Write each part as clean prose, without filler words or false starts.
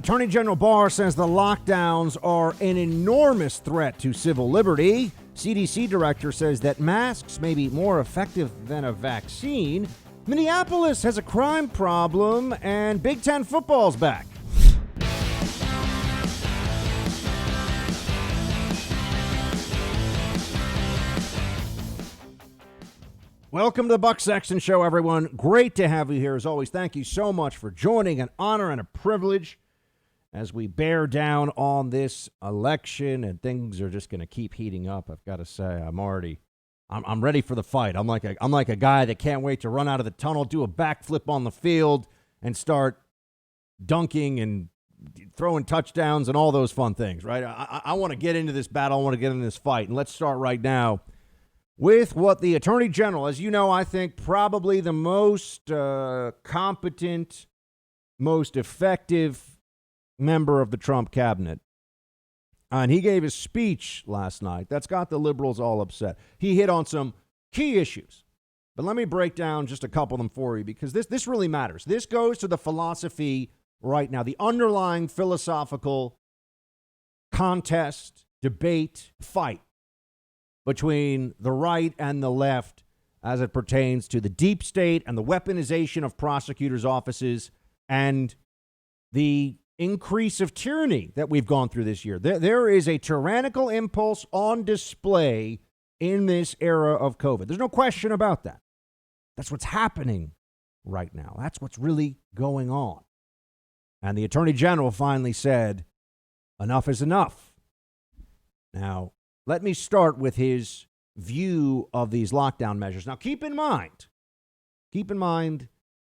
Attorney General Barr says the lockdowns are an enormous threat to civil liberty. CDC director says that masks may be more effective than a vaccine. Minneapolis has a crime problem, and Big Ten football's back. Welcome to the Buck Sexton Show, everyone. Great to have you here, as always. Thank you so much for joining. An honor and a privilege as we bear down on this election, and things are just going to keep heating up. I've got to say, I'm ready for the fight. I'm like a guy that can't wait to run out of the tunnel, do a backflip on the field, and start dunking and throwing touchdowns and all those fun things, right? I want to get into this battle. I want to get into this fight, and let's start right now with what the Attorney General, as you know, I think probably the most competent, most effective member of the Trump cabinet. And he gave his speech last night. That's got the liberals all upset. He hit on some key issues. But let me break down just a couple of them for you, because this really matters. This goes to the philosophy right now, the underlying philosophical contest, debate, fight between the right and the left as it pertains to the deep state and the weaponization of prosecutors' offices and the increase of tyranny that we've gone through this year. There is a tyrannical impulse on display in this era of COVID. There's no question about that. That's what's happening right now. That's what's really going on. And the Attorney General finally said, enough is enough. Now, let me start with his view of these lockdown measures. Now, keep in mind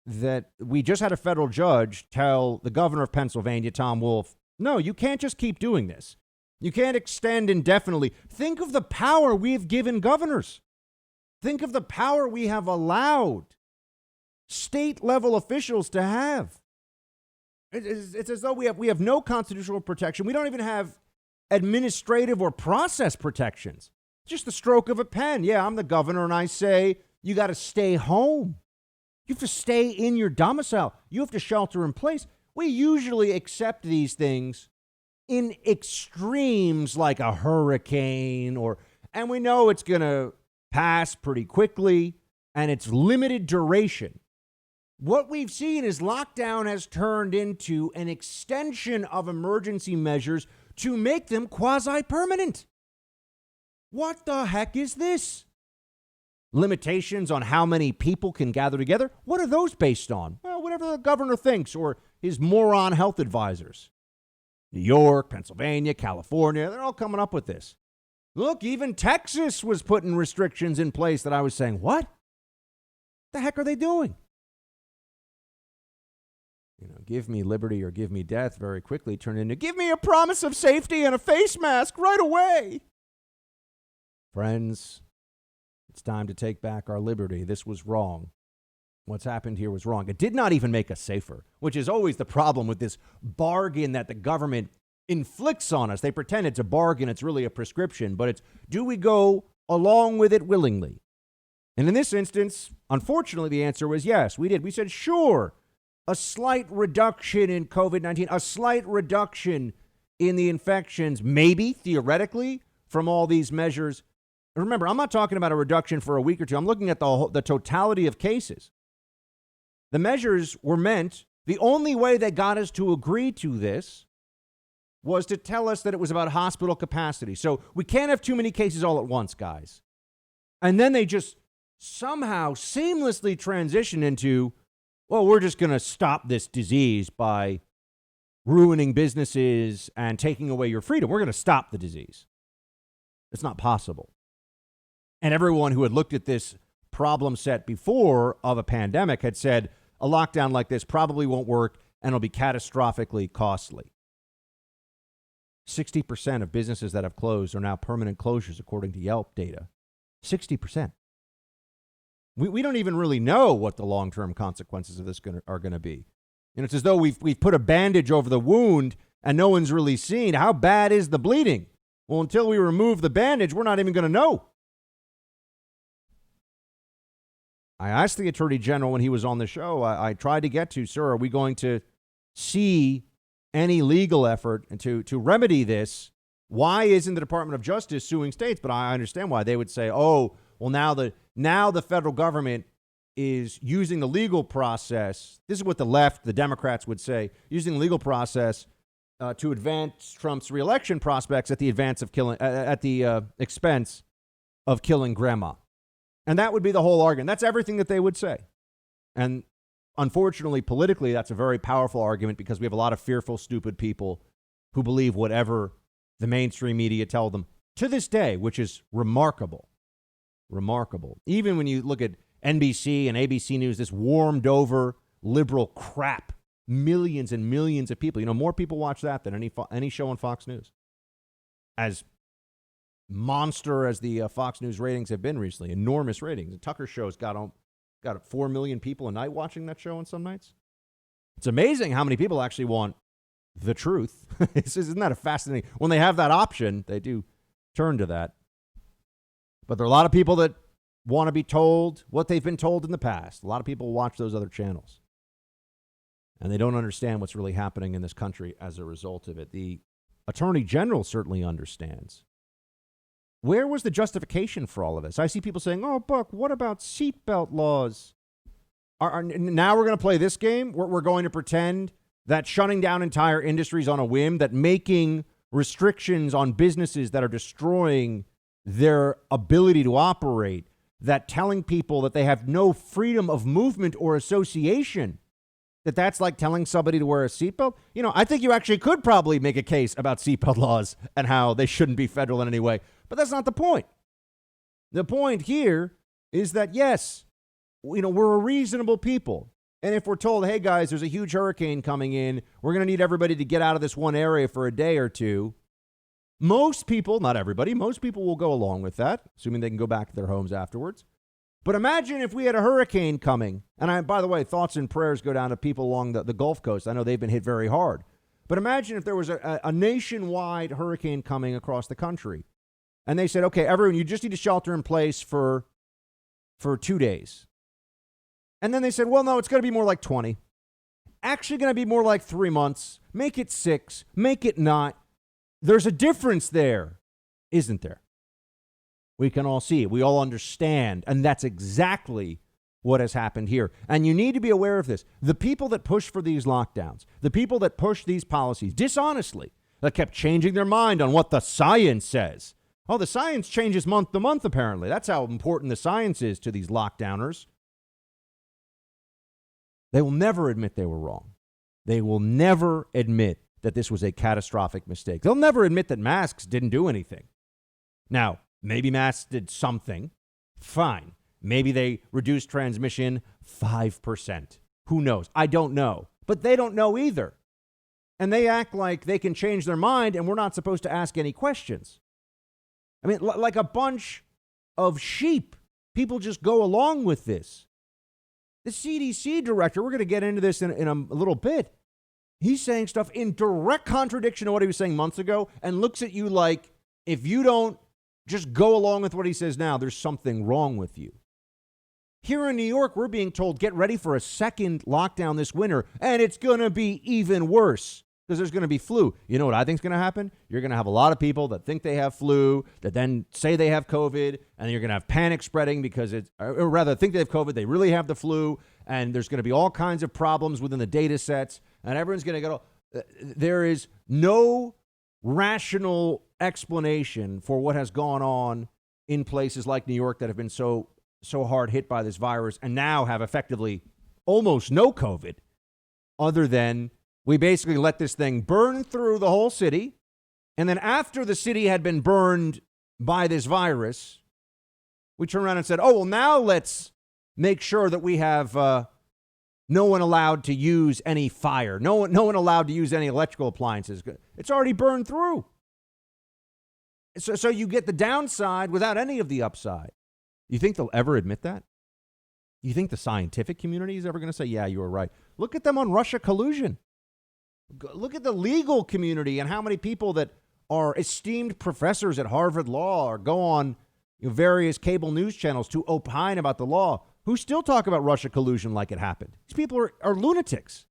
that we just had a federal judge tell the governor of Pennsylvania, Tom Wolf, no, you can't just keep doing this. You can't extend indefinitely. Think of the power we've given governors. Think of the power we have allowed state-level officials to have. It's as though we have no constitutional protection. We don't even have administrative or process protections. Just the stroke of a pen. Yeah, I'm the governor, and I say you got to stay home. You have to stay in your domicile. You have to shelter in place. We usually accept these things in extremes like a hurricane, and we know it's going to pass pretty quickly, and it's limited duration. What we've seen is lockdown has turned into an extension of emergency measures to make them quasi-permanent. What the heck is this? Limitations on how many people can gather together? What are those based on? Well, whatever the governor thinks or his moron health advisors. New York, Pennsylvania, California, they're all coming up with this. Look, even Texas was putting restrictions in place that I was saying, what the heck are they doing? Give me liberty or give me death very quickly turned into give me a promise of safety and a face mask right away. Friends, it's time to take back our liberty. This was wrong. What's happened here was wrong. It did not even make us safer, which is always the problem with this bargain that the government inflicts on us. They pretend it's a bargain. It's really a prescription, but it's do we go along with it willingly? And in this instance, unfortunately, the answer was yes, we did. We said, sure, a slight reduction in COVID-19, a slight reduction in the infections, maybe theoretically from all these measures. Remember, I'm not talking about a reduction for a week or two. I'm looking at the totality of cases. The measures were meant, the only way they got us to agree to this was to tell us that it was about hospital capacity. So we can't have too many cases all at once, guys. And then they just somehow seamlessly transition into, well, we're just going to stop this disease by ruining businesses and taking away your freedom. We're going to stop the disease. It's not possible. And everyone who had looked at this problem set before of a pandemic had said a lockdown like this probably won't work and it'll be catastrophically costly. 60% of businesses that have closed are now permanent closures, according to Yelp data. 60%. We don't even really know what the long-term consequences of this are going to be. It's as though we've put a bandage over the wound and no one's really seen how bad is the bleeding. Well, until we remove the bandage, we're not even going to know. I asked the Attorney General when he was on the show, I tried to get to, sir, are we going to see any legal effort to remedy this. Why isn't the Department of Justice suing states? But I understand why they would say, oh, well, now the federal government is using the legal process. This is what the left, the Democrats would say, using the legal process to advance Trump's reelection prospects at the expense of killing grandma. And that would be the whole argument. That's everything that they would say. And unfortunately, politically, that's a very powerful argument because we have a lot of fearful, stupid people who believe whatever the mainstream media tell them to this day, which is remarkable. Remarkable. Even when you look at NBC and ABC News, this warmed over liberal crap, millions and millions of people. More people watch that than any show on Fox News. As monster as the Fox News ratings have been recently, enormous ratings. The Tucker show's got 4 million people a night watching that show on some nights. It's amazing how many people actually want the truth. Isn't that a fascinating? When they have that option, they do turn to that. But there are a lot of people that want to be told what they've been told in the past. A lot of people watch those other channels. And they don't understand what's really happening in this country as a result of it. The Attorney General certainly understands. Where was the justification for all of this? I see people saying, oh, Buck, what about seatbelt laws? Now we're going to play this game? We're going to pretend that shutting down entire industries on a whim, that making restrictions on businesses that are destroying their ability to operate, that telling people that they have no freedom of movement or association, that's like telling somebody to wear a seatbelt? I think you actually could probably make a case about seatbelt laws and how they shouldn't be federal in any way. But that's not the point. The point here is that, yes, we're a reasonable people. And if we're told, hey, guys, there's a huge hurricane coming in, we're going to need everybody to get out of this one area for a day or two. Most people, not everybody, most people will go along with that, assuming they can go back to their homes afterwards. But imagine if we had a hurricane coming. And by the way, thoughts and prayers go down to people along the Gulf Coast. I know they've been hit very hard. But imagine if there was a nationwide hurricane coming across the country. And they said, okay, everyone, you just need to shelter in place for 2 days. And then they said, well, no, it's going to be more like 20. Actually going to be more like 3 months. Make it 6. Make it not. There's a difference there, isn't there? We can all see it. We all understand. And that's exactly what has happened here. And you need to be aware of this. The people that push for these lockdowns, the people that push these policies dishonestly, that kept changing their mind on what the science says. Oh, the science changes month to month, apparently. That's how important the science is to these lockdowners. They will never admit they were wrong. They will never admit that this was a catastrophic mistake. They'll never admit that masks didn't do anything. Now, maybe masks did something. Fine. Maybe they reduced transmission 5%. Who knows? I don't know. But they don't know either. And they act like they can change their mind and we're not supposed to ask any questions. I mean, like a bunch of sheep. People just go along with this. The CDC director, we're going to get into this in a little bit. He's saying stuff in direct contradiction to what he was saying months ago and looks at you like, if you don't just go along with what he says now, there's something wrong with you. Here in New York, we're being told, get ready for a second lockdown this winter, and it's going to be even worse because there's going to be flu. You know what I think is going to happen? You're going to have a lot of people that think they have flu, that then say they have COVID, and then you're going to have panic spreading because or rather think they have COVID, they really have the flu, and there's going to be all kinds of problems within the data sets, and everyone's going to go, there is no rational explanation for what has gone on in places like New York that have been so hard hit by this virus and now have effectively almost no COVID, other than we basically let this thing burn through the whole city. And then after the city had been burned by this virus, we turned around and said, oh, well, now let's make sure that we have no one allowed to use any fire. No one allowed to use any electrical appliances. It's already burned through. So you get the downside without any of the upside. You think they'll ever admit that? You think the scientific community is ever going to say, yeah, you were right? Look at them on Russia collusion. Look at the legal community and how many people that are esteemed professors at Harvard Law or go on various cable news channels to opine about the law, who still talk about Russia collusion like it happened. These people are lunatics.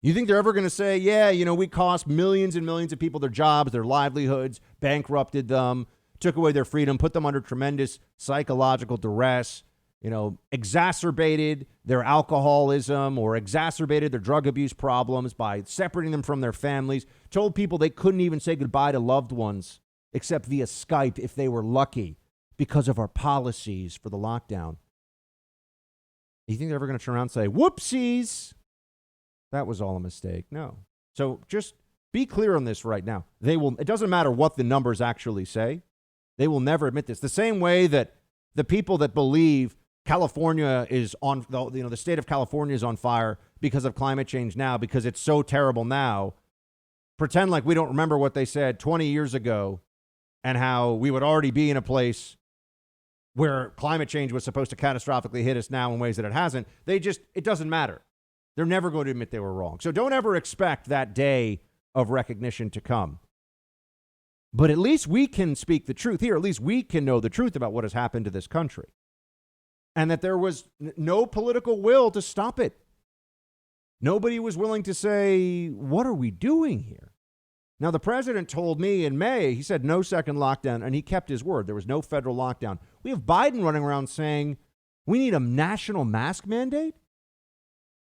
You think they're ever going to say, yeah, we cost millions and millions of people their jobs, their livelihoods, bankrupted them, took away their freedom, put them under tremendous psychological duress, exacerbated their alcoholism or exacerbated their drug abuse problems by separating them from their families, told people they couldn't even say goodbye to loved ones except via Skype if they were lucky because of our policies for the lockdown. You think they're ever going to turn around and say, whoopsies, that was all a mistake? No. So just be clear on this right now. It doesn't matter what the numbers actually say. They will never admit this. The same way that the people that believe California is on, the state of California is on fire because of climate change now, because it's so terrible now, pretend like we don't remember what they said 20 years ago and how we would already be in a place where climate change was supposed to catastrophically hit us now in ways that it hasn't. It doesn't matter. They're never going to admit they were wrong. So don't ever expect that day of recognition to come. But at least we can speak the truth here. At least we can know the truth about what has happened to this country. And that there was no political will to stop it. Nobody was willing to say, what are we doing here? Now, the president told me in May, he said no second lockdown, and he kept his word. There was no federal lockdown. We have Biden running around saying we need a national mask mandate.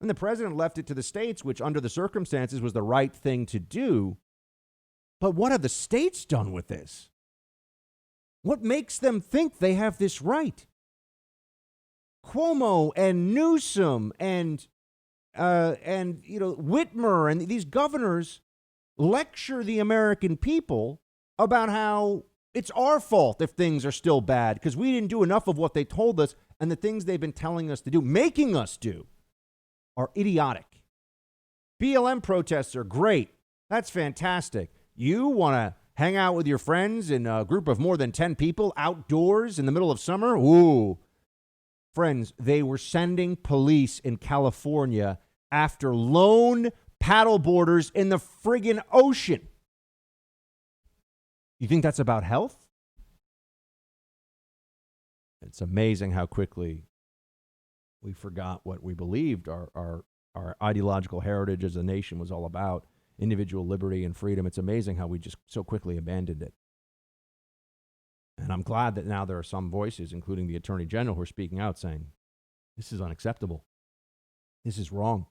And the president left it to the states, which under the circumstances was the right thing to do. But what have the states done with this? What makes them think they have this right? Cuomo and Newsom and Whitmer and these governors lecture the American people about how it's our fault if things are still bad because we didn't do enough of what they told us, and the things they've been telling us to do, making us do, are idiotic. BLM protests are great. That's fantastic. You want to hang out with your friends in a group of more than 10 people outdoors in the middle of summer? Ooh. Friends, they were sending police in California after lone paddleboarders in the friggin' ocean. You think that's about health? It's amazing how quickly we forgot what we believed our ideological heritage as a nation was all about. Individual liberty and freedom. It's amazing how we just so quickly abandoned it. And I'm glad that now there are some voices, including the Attorney General, who are speaking out saying, this is unacceptable. This is wrong.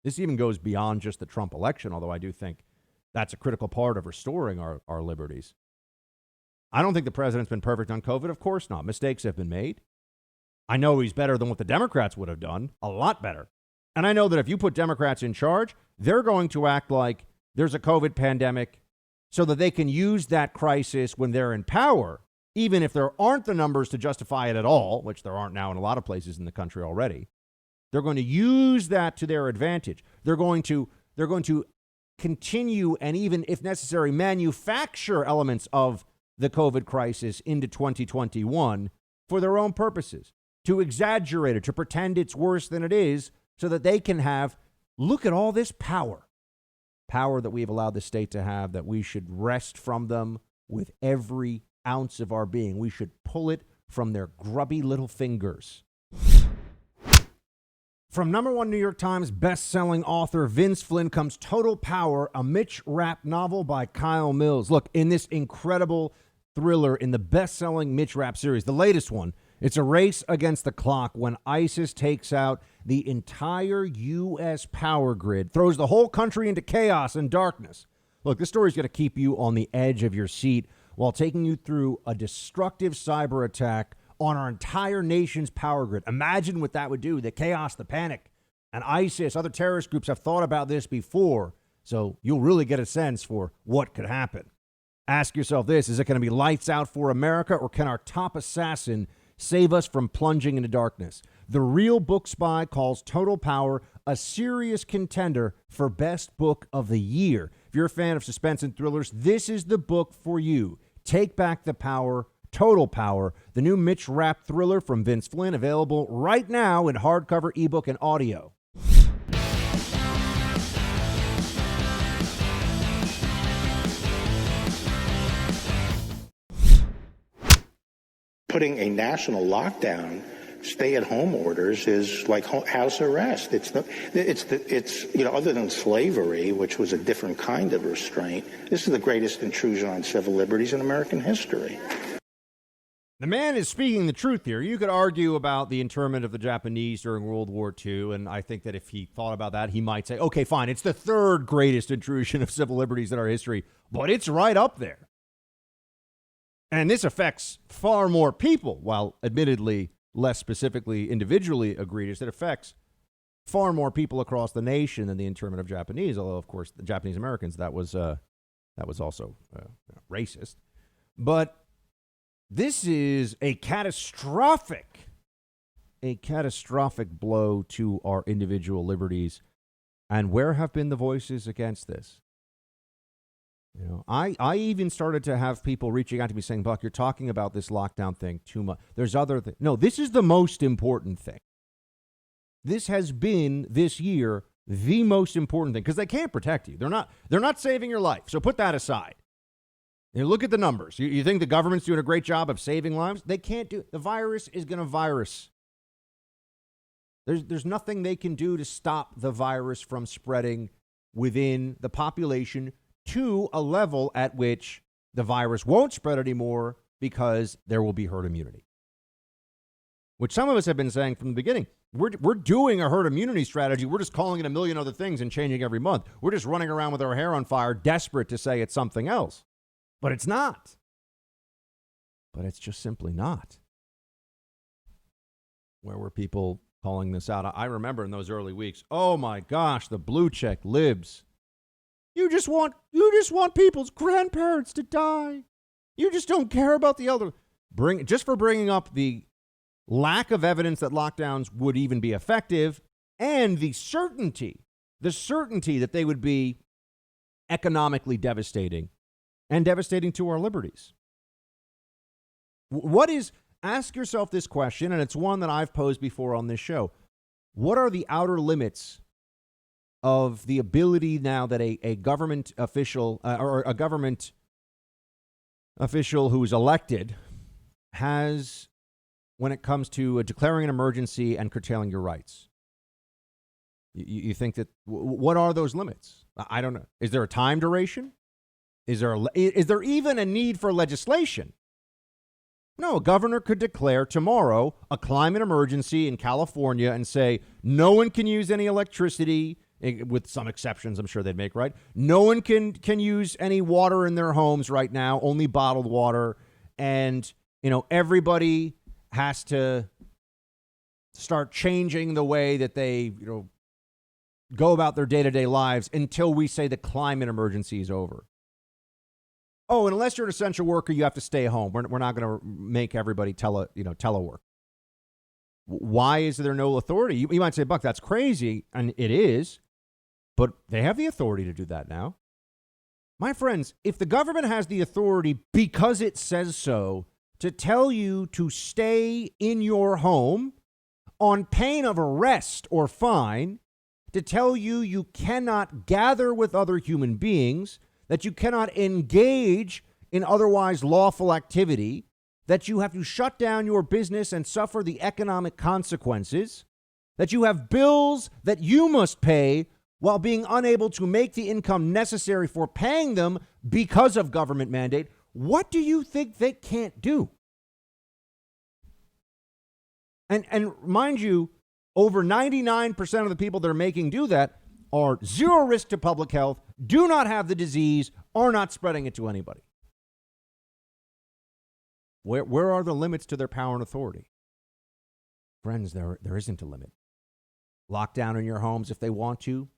This even goes beyond just the Trump election, although I do think that's a critical part of restoring our liberties. I don't think the president's been perfect on COVID. Of course not. Mistakes have been made. I know he's better than what the Democrats would have done, a lot better. And I know that if you put Democrats in charge, they're going to act like there's a COVID pandemic so that they can use that crisis when they're in power, even if there aren't the numbers to justify it at all, which there aren't now in a lot of places in the country already. They're going to use that to their advantage. They're going to continue and even, if necessary, manufacture elements of the COVID crisis into 2021 for their own purposes, to exaggerate it, to pretend it's worse than it is, so that they can have, look at all this power that we've allowed the state to have, that we should wrest from them with every ounce of our being. We should pull it from their grubby little fingers. From #1 New York Times best-selling author Vince Flynn comes Total Power, a Mitch Rapp novel by Kyle Mills. Look, in this incredible thriller in the best-selling Mitch Rapp series, the latest one, it's a race against the clock when ISIS takes out the entire U.S. power grid, throws the whole country into chaos and darkness. Look, this story is going to keep you on the edge of your seat while taking you through a destructive cyber attack on our entire nation's power grid. Imagine what that would do, the chaos, the panic. And ISIS, other terrorist groups have thought about this before, so you'll really get a sense for what could happen. Ask yourself this, is it going to be lights out for America, or can our top assassin save us from plunging into darkness? The Real Book Spy calls Total Power a serious contender for Best Book of the Year. If you're a fan of suspense and thrillers, this is the book for you. Take Back the Power, Total Power, the new Mitch Rapp thriller from Vince Flynn, available right now in hardcover, ebook, and audio. Putting a national lockdown stay-at-home orders is like house arrest. It's other than slavery, which was a different kind of restraint, this is the greatest intrusion on civil liberties in American history. The man is speaking the truth here. You could argue about the internment of the Japanese during World War II, and I think that if he thought about that, he might say, okay, fine, it's the third greatest intrusion of civil liberties in our history, but it's right up there. And this affects far more people, while admittedly less specifically individually egregious. It affects far more people across the nation than the internment of Japanese, although, of course, the Japanese Americans, that was also racist. But this is a catastrophic blow to our individual liberties. And where have been the voices against this? You know, I even started to have people reaching out to me saying, Buck, you're talking about this lockdown thing too much. There's other things. No, this is the most important thing. This has been this year the most important thing because they can't protect you. They're not saving your life. So put that aside. You look at the numbers. You think the government's doing a great job of saving lives? They can't do it. The virus is going to virus. There's nothing they can do to stop the virus from spreading within the population to a level at which the virus won't spread anymore because there will be herd immunity. Which some of us have been saying from the beginning. We're doing a herd immunity strategy. We're just calling it a million other things and changing every month. We're just running around with our hair on fire, desperate to say it's something else. But it's not. But it's just simply not. Where were people calling this out? I remember in those early weeks, oh my gosh, the blue check libs. You just want people's grandparents to die. You just don't care about the elder. Just for bringing up the lack of evidence that lockdowns would even be effective and the certainty that they would be economically devastating and devastating to our liberties. Ask yourself this question, and it's one that I've posed before on this show. What are the outer limits of the ability now that a government official or a government official who is elected has when it comes to declaring an emergency and curtailing your rights? You think that, what are those limits? I don't know. Is there a time duration? Is there even a need for legislation? No, a governor could declare tomorrow a climate emergency in California and say no one can use any electricity, with some exceptions I'm sure they'd make, right? No one can use any water in their homes right now, only bottled water. And, everybody has to start changing the way that they, go about their day-to-day lives until we say the climate emergency is over. Oh, and unless you're an essential worker, you have to stay home. We're not going to make everybody telework. Why is there no authority? You might say, Buck, that's crazy, and it is, but they have the authority to do that now. My friends, if the government has the authority because it says so to tell you to stay in your home on pain of arrest or fine, to tell you cannot gather with other human beings, that you cannot engage in otherwise lawful activity, that you have to shut down your business and suffer the economic consequences, that you have bills that you must pay while being unable to make the income necessary for paying them because of government mandate. What do you think they can't do? And mind you, over 99% of the people that are making do that are zero risk to public health, do not have the disease, are not spreading it to anybody. Where are the limits to their power and authority? Friends, there isn't a limit. Lock down in your homes if they want to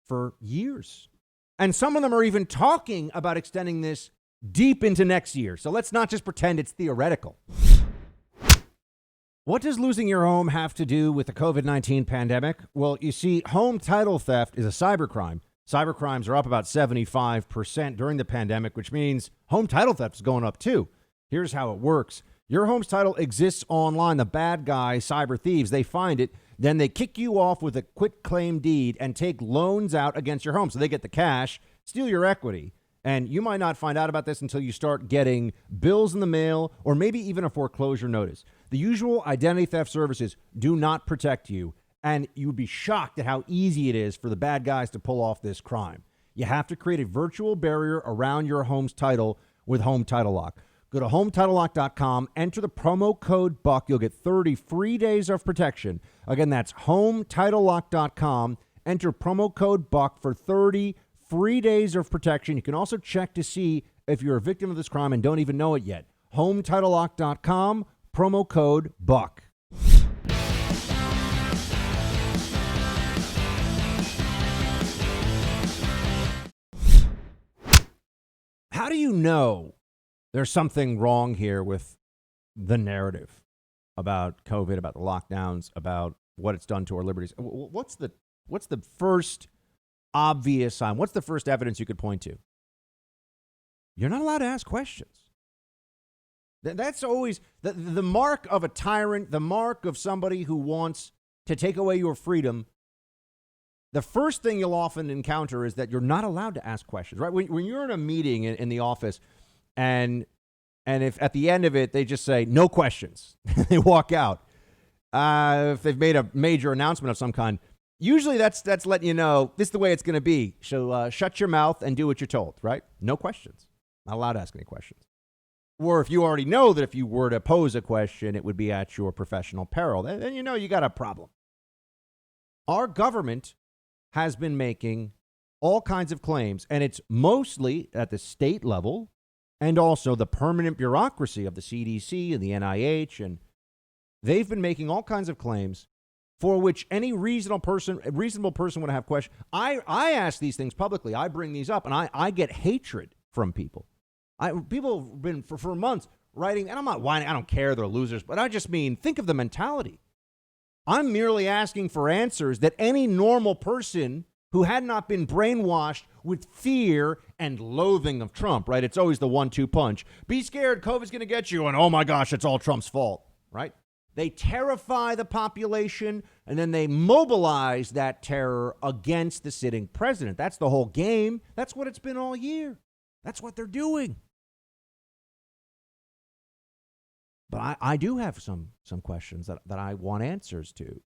for years. And some of them are even talking about extending this deep into next year. So let's not just pretend it's theoretical. What does losing your home have to do with the COVID-19 pandemic? Well, you see, home title theft is a cybercrime. Cybercrimes are up about 75% during the pandemic, which means home title theft is going up too. Here's how it works. Your home's title exists online. The bad guys, cyber thieves, they find it. Then they kick you off with a quit claim deed and take loans out against your home. So they get the cash, steal your equity. And you might not find out about this until you start getting bills in the mail or maybe even a foreclosure notice. The usual identity theft services do not protect you, and you would be shocked at how easy it is for the bad guys to pull off this crime. You have to create a virtual barrier around your home's title with Home Title Lock. Go to HomeTitleLock.com, enter the promo code BUCK. You'll get 30 free days of protection. Again, that's HomeTitleLock.com. Enter promo code BUCK for 30 free days of protection. You can also check to see if you're a victim of this crime and don't even know it yet. HomeTitleLock.com, promo code BUCK. How do you know there's something wrong here with the narrative about COVID, about the lockdowns, about what it's done to our liberties? What's the first obvious sign? What's the first evidence you could point to? You're not allowed to ask questions. That's always the mark of a tyrant, the mark of somebody who wants to take away your freedom. The first thing you'll often encounter is that you're not allowed to ask questions, right? When you're in a meeting in the office and if at the end of it, they just say, no questions, they walk out. If they've made a major announcement of some kind, usually that's letting you know this is the way it's going to be. So shut your mouth and do what you're told, right? No questions. Not allowed to ask any questions. Or if you already know that if you were to pose a question, it would be at your professional peril, then you know you got a problem. Our government has been making all kinds of claims, and it's mostly at the state level and also the permanent bureaucracy of the CDC and the NIH, and they've been making all kinds of claims for which any reasonable person would have questions. I ask these things publicly. I bring these up, and I get hatred from people. People have been for months writing, and I'm not whining. I don't care. They're losers. But I just mean, think of the mentality. I'm merely asking for answers that any normal person who had not been brainwashed with fear and loathing of Trump, right? It's always the 1-2 punch. Be scared, COVID's going to get you, and oh my gosh, it's all Trump's fault, right? They terrify the population, and then they mobilize that terror against the sitting president. That's the whole game. That's what it's been all year. That's what they're doing. But I do have some questions that I want answers to.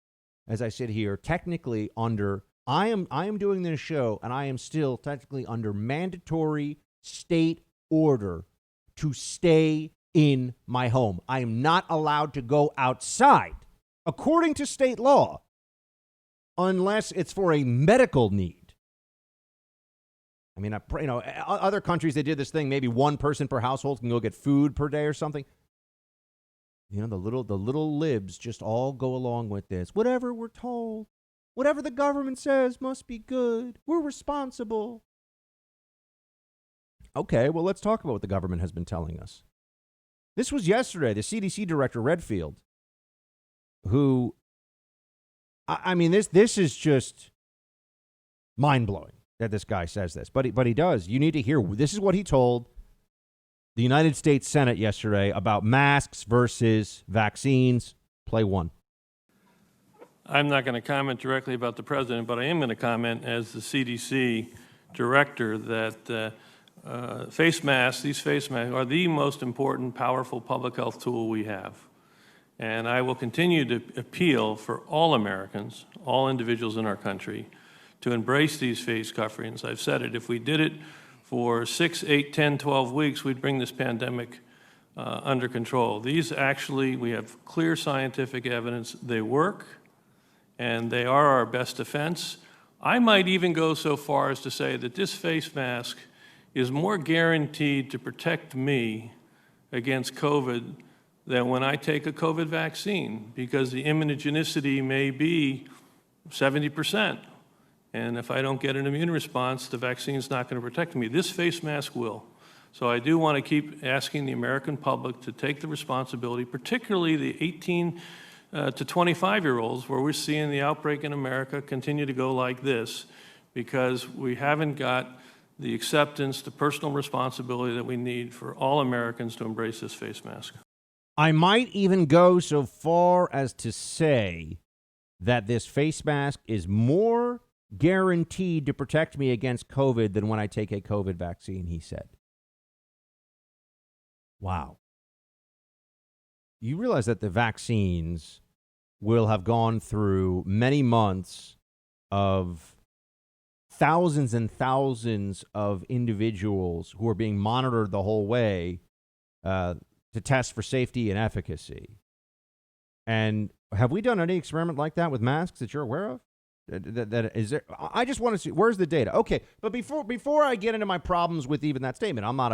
As I sit here, technically I am doing this show, and I am still technically under mandatory state order to stay in my home. I am not allowed to go outside, according to state law, unless it's for a medical need. I mean, other countries, they did this thing, maybe one person per household can go get food per day or something. The little libs just all go along with this. Whatever we're told, whatever the government says must be good. We're responsible. Okay, well, let's talk about what the government has been telling us. This was yesterday, the CDC director, Redfield, who, I mean, this is just mind-blowing that this guy says this. But he does. You need to hear, this is what he told the United States Senate yesterday about masks versus vaccines. Play one. I'm not going to comment directly about the president, but I am going to comment as the CDC director that these face masks are the most important, powerful public health tool we have. And I will continue to appeal for all Americans, all individuals in our country, to embrace these face coverings. I've said it, if we did it for 6, 8, 10, 12 weeks, we'd bring this pandemic under control. These actually, we have clear scientific evidence they work, and they are our best defense. I might even go so far as to say that this face mask is more guaranteed to protect me against COVID than when I take a COVID vaccine, because the immunogenicity may be 70%. And if I don't get an immune response, the vaccine's not going to protect me. This face mask will. So I do want to keep asking the American public to take the responsibility, particularly the 18 to 25-year-olds, where we're seeing the outbreak in America continue to go like this, because we haven't got the acceptance, the personal responsibility that we need for all Americans to embrace this face mask. I might even go so far as to say that this face mask is more guaranteed to protect me against COVID than when I take a COVID vaccine, he said. Wow. you realize that the vaccines will have gone through many months of thousands and thousands of individuals who are being monitored the whole way to test for safety and efficacy. And have we done any experiment like that with masks that you're aware of? That is there? I just want to see, where's the data? Okay, but before I get into my problems with even that statement, I'm not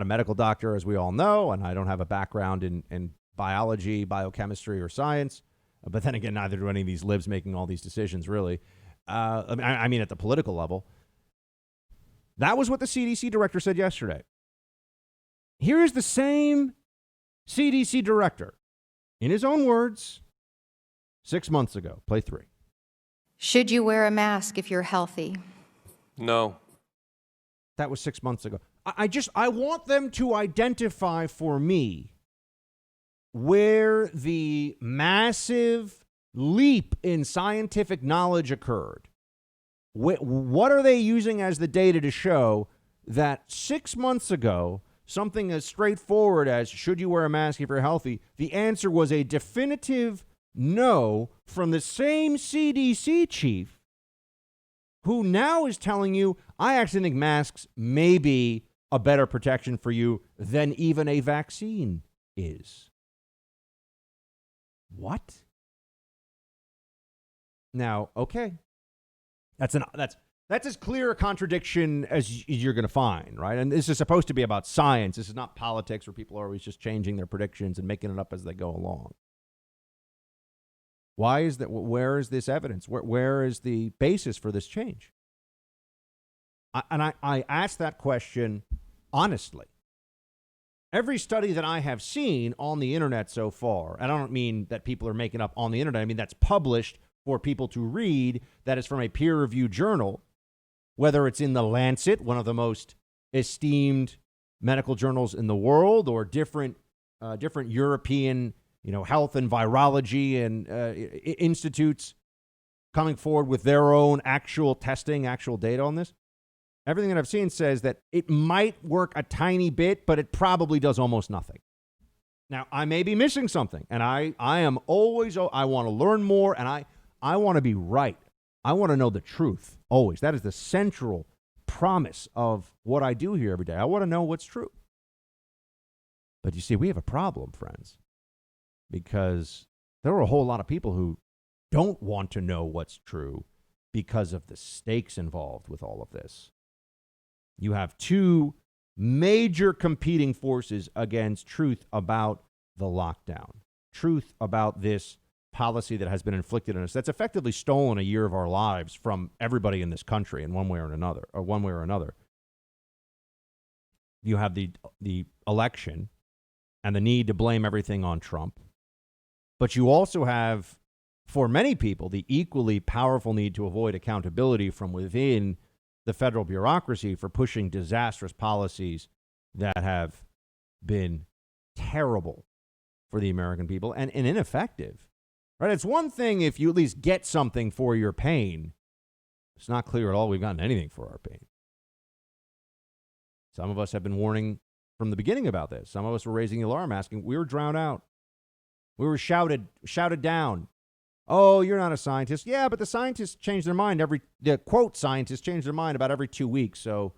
a medical doctor, as we all know, and I don't have a background in biology, biochemistry, or science. But then again, neither do any of these libs making all these decisions, really. I mean, at the political level. That was what the CDC director said yesterday. Here's the same CDC director, in his own words, 6 months ago. Play 3. Should you wear a mask if you're healthy? No. That was 6 months ago. I want them to identify for me where the massive leap in scientific knowledge occurred. What are they using as the data to show that 6 months ago, something as straightforward as should you wear a mask if you're healthy, the answer was a definitive no from the same CDC chief who now is telling you, I actually think masks may be a better protection for you than even a vaccine is. What? Now, okay. That's as clear a contradiction as you're going to find, right? And this is supposed to be about science. This is not politics where people are always just changing their predictions and making it up as they go along. Why is that? Where is this evidence? Where is the basis for this change? I asked that question honestly. Every study that I have seen on the internet so far, and I don't mean that people are making up on the internet, I mean that's published for people to read, that is from a peer-reviewed journal, whether it's in the Lancet, one of the most esteemed medical journals in the world, or different European, health and virology and institutes coming forward with their own actual testing, actual data on this. Everything that I've seen says that it might work a tiny bit, but it probably does almost nothing. Now, I may be missing something, and I am always, I want to learn more, and I want to be right. I want to know the truth, always. That is the central promise of what I do here every day. I want to know what's true. But you see, we have a problem, friends, because there are a whole lot of people who don't want to know what's true because of the stakes involved with all of this. You have two major competing forces against truth about the lockdown, truth about this policy that has been inflicted on us, that's effectively stolen a year of our lives from everybody in this country in one way or another. You have the election and the need to blame everything on Trump. But you also have, for many people, the equally powerful need to avoid accountability from within the federal bureaucracy for pushing disastrous policies that have been terrible for the American people and ineffective. Right? It's one thing if you at least get something for your pain. It's not clear at all we've gotten anything for our pain. Some of us have been warning from the beginning about this. Some of us were raising the alarm, asking, we were drowned out. We were shouted down. Oh, you're not a scientist. Yeah, but the scientists change their mind the quote scientists change their mind about every 2 weeks. So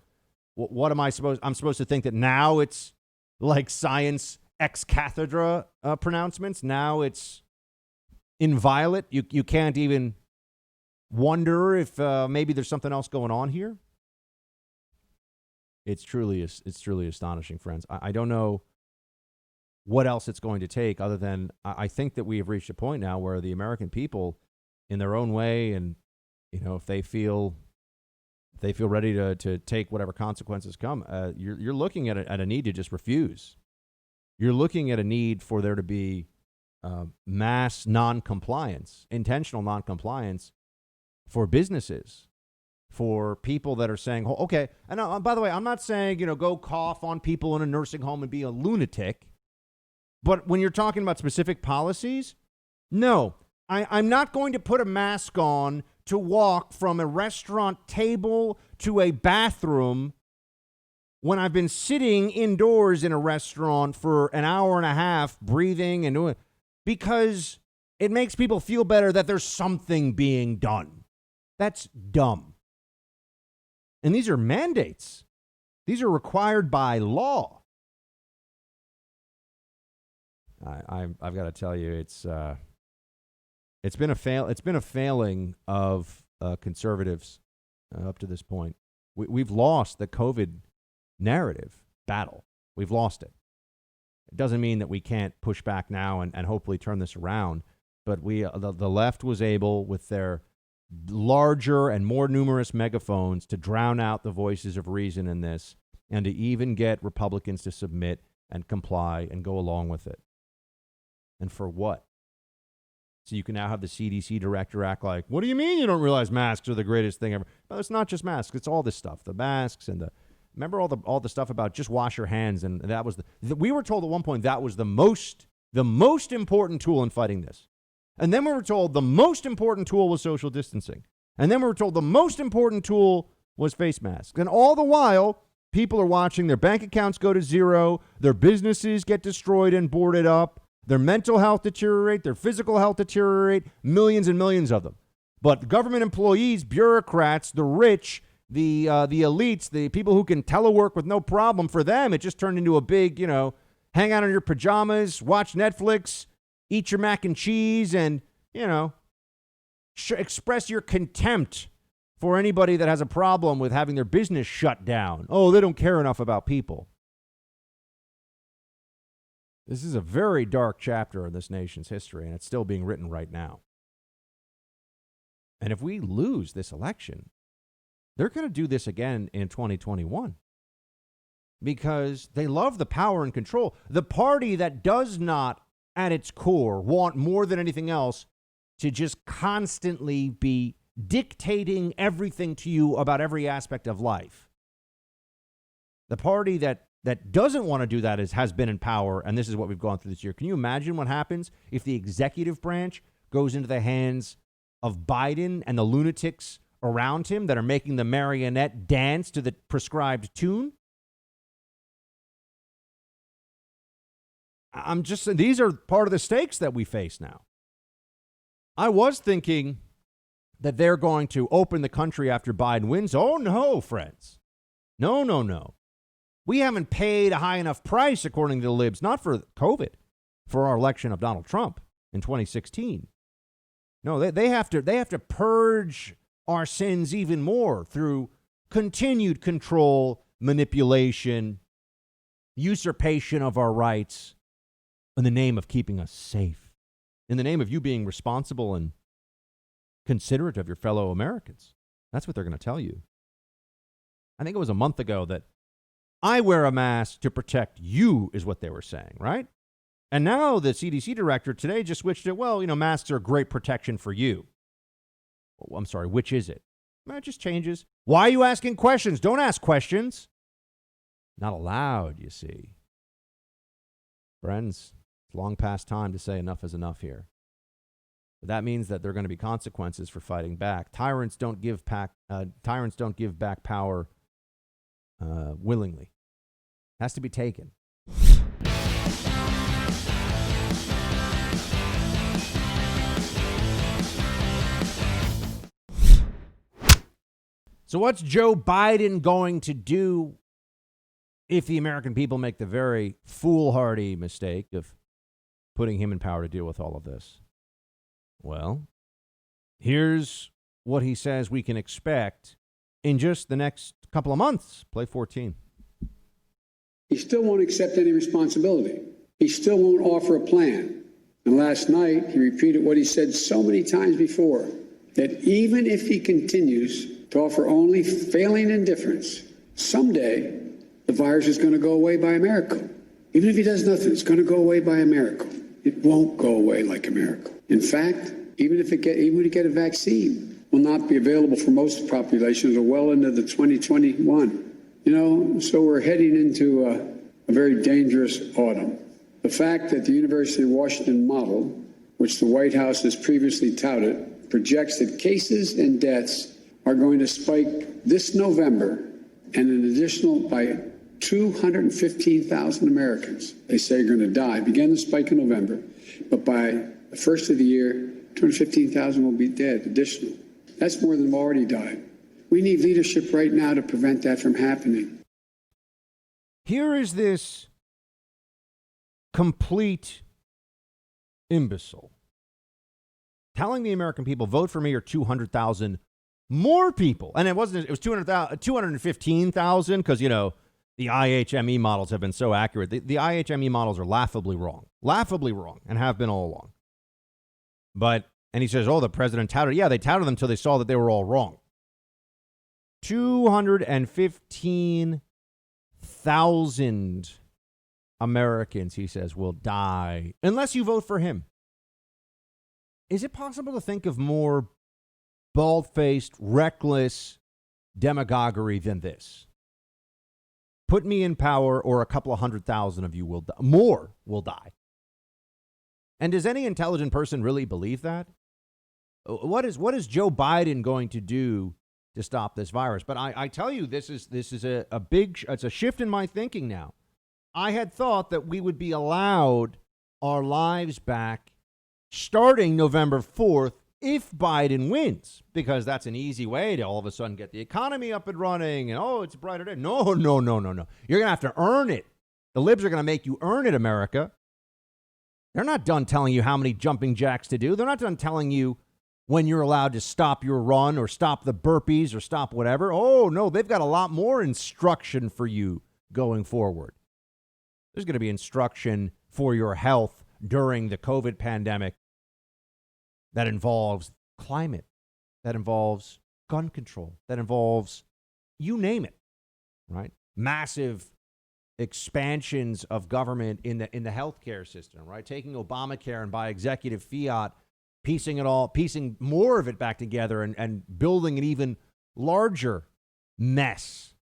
what am I supposed, I'm supposed to think that now it's like science ex cathedra pronouncements. Now it's inviolate. You can't even wonder if maybe there's something else going on here. It's truly astonishing, friends. I don't know what else it's going to take other than I think that we have reached a point now where the American people, in their own way, and if they feel ready to take whatever consequences come, you're looking at a need to just refuse. You're looking at a need for there to be mass non-compliance, intentional non-compliance for businesses, for people that are saying, oh, okay, and by the way, I'm not saying, go cough on people in a nursing home and be a lunatic. But when you're talking about specific policies, no, I'm not going to put a mask on to walk from a restaurant table to a bathroom when I've been sitting indoors in a restaurant for an hour and a half, breathing and doing, because it makes people feel better that there's something being done. That's dumb. And these are mandates. These are required by law. I've got to tell you, it's been a failing of conservatives up to this point. We've lost the COVID narrative battle. We've lost it. It doesn't mean that we can't push back now and hopefully turn this around. But the left was able, with their larger and more numerous megaphones, to drown out the voices of reason in this, and to even get Republicans to submit and comply and go along with it. And for what? So you can now have the CDC director act like, what do you mean you don't realize masks are the greatest thing ever? No, it's not just masks. It's all this stuff, the masks and remember all the stuff about just wash your hands. And that was we were told at one point that was the most important tool in fighting this. And then we were told the most important tool was social distancing. And then we were told the most important tool was face masks. And all the while, people are watching their bank accounts go to zero, their businesses get destroyed and boarded up, their mental health deteriorate, their physical health deteriorate, millions and millions of them. But government employees, bureaucrats, the rich, the elites, the people who can telework with no problem, for them, it just turned into a big, hang out in your pajamas, watch Netflix, eat your mac and cheese, and, express your contempt for anybody that has a problem with having their business shut down. Oh, they don't care enough about people. This is a very dark chapter in this nation's history, and it's still being written right now. And if we lose this election, they're going to do this again in 2021 because they love the power and control. The party that does not, at its core, want more than anything else to just constantly be dictating everything to you about every aspect of life. The party that doesn't want to do that has been in power, and this is what we've gone through this year. Can you imagine what happens if the executive branch goes into the hands of Biden and the lunatics around him that are making the marionette dance to the prescribed tune? I'm just saying, these are part of the stakes that we face now. I was thinking that they're going to open the country after Biden wins. Oh, no, friends. No. We haven't paid a high enough price, according to the libs, not for COVID, for our election of Donald Trump in 2016. No, they have to purge our sins even more through continued control, manipulation, usurpation of our rights in the name of keeping us safe, in the name of you being responsible and considerate of your fellow Americans. That's what they're going to tell you. I think it was a month ago that I wear a mask to protect you is what they were saying, right? And now the CDC director today just switched it. Well, masks are great protection for you. I'm sorry, which is it? It just changes. Why are you asking questions? Don't ask questions. Not allowed, you see. Friends, it's long past time to say enough is enough here. But that means that there are going to be consequences for fighting back. Tyrants don't give back power willingly. It has to be taken. So what's Joe Biden going to do if the American people make the very foolhardy mistake of putting him in power to deal with all of this? Well, here's what he says we can expect in just the next couple of months. Play 14. He still won't accept any responsibility. He still won't offer a plan. And last night, he repeated what he said so many times before, that even if he continues to offer only failing indifference, someday the virus is going to go away by a miracle. Even if he does nothing, it's going to go away by a miracle. It won't go away like a miracle. In fact, even if we get a vaccine, will not be available for most populations or well into the 2021. So we're heading into a very dangerous autumn. The fact that the University of Washington model, which the White House has previously touted, projects that cases and deaths are going to spike this November and an additional by 215,000 Americans, they say, are going to die. Began the spike in November, but by the first of the year, 215,000 will be dead, additional. That's more than have already died. We need leadership right now to prevent that from happening. Here is this complete imbecile telling the American people, vote for me or 200,000 more people. And it was 215,000 because, you know, the IHME models have been so accurate. The IHME models are laughably wrong, and have been all along. And he says, oh, the president touted. Yeah, they touted them until they saw that they were all wrong. 215,000 Americans, he says, will die unless you vote for him. Is it possible to think of more bald-faced, reckless demagoguery than this? Put me in power or a couple of 100,000 of you will die. More will die. And does any intelligent person really believe that? What is Joe Biden going to do to stop this virus? But I tell you, this is it's a shift in my thinking now. I had thought that we would be allowed our lives back starting November 4th if Biden wins, because that's an easy way to all of a sudden get the economy up and running and, oh, it's a brighter day. No. You're going to have to earn it. The libs are going to make you earn it, America. They're not done telling you how many jumping jacks to do. They're not done telling you when you're allowed to stop your run or stop the burpees or stop whatever. Oh, no, they've got a lot more instruction for you going forward. There's going to be instruction for your health during the COVID pandemic that involves climate, that involves gun control, that involves you name it, right? Massive expansions of government in the healthcare system, right? Taking Obamacare and by executive fiat, piecing more of it back together and building an even larger mess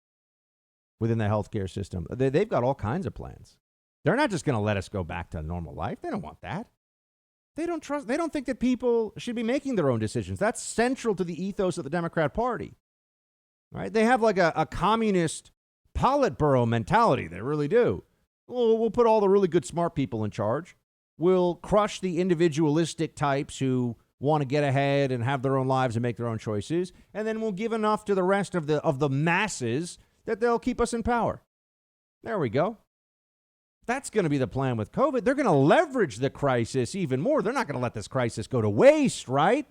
within the healthcare system. They've got all kinds of plans. They're not just going to let us go back to normal life. They don't want that. They don't think that people should be making their own decisions. That's central to the ethos of the Democrat Party, right? They have like a communist Politburo mentality. They really do. We'll put all the really good, smart people in charge. We'll crush the individualistic types who want to get ahead and have their own lives and make their own choices. And then we'll give enough to the rest of the masses that they'll keep us in power. There we go. That's going to be the plan with COVID. They're going to leverage the crisis even more. They're not going to let this crisis go to waste, right?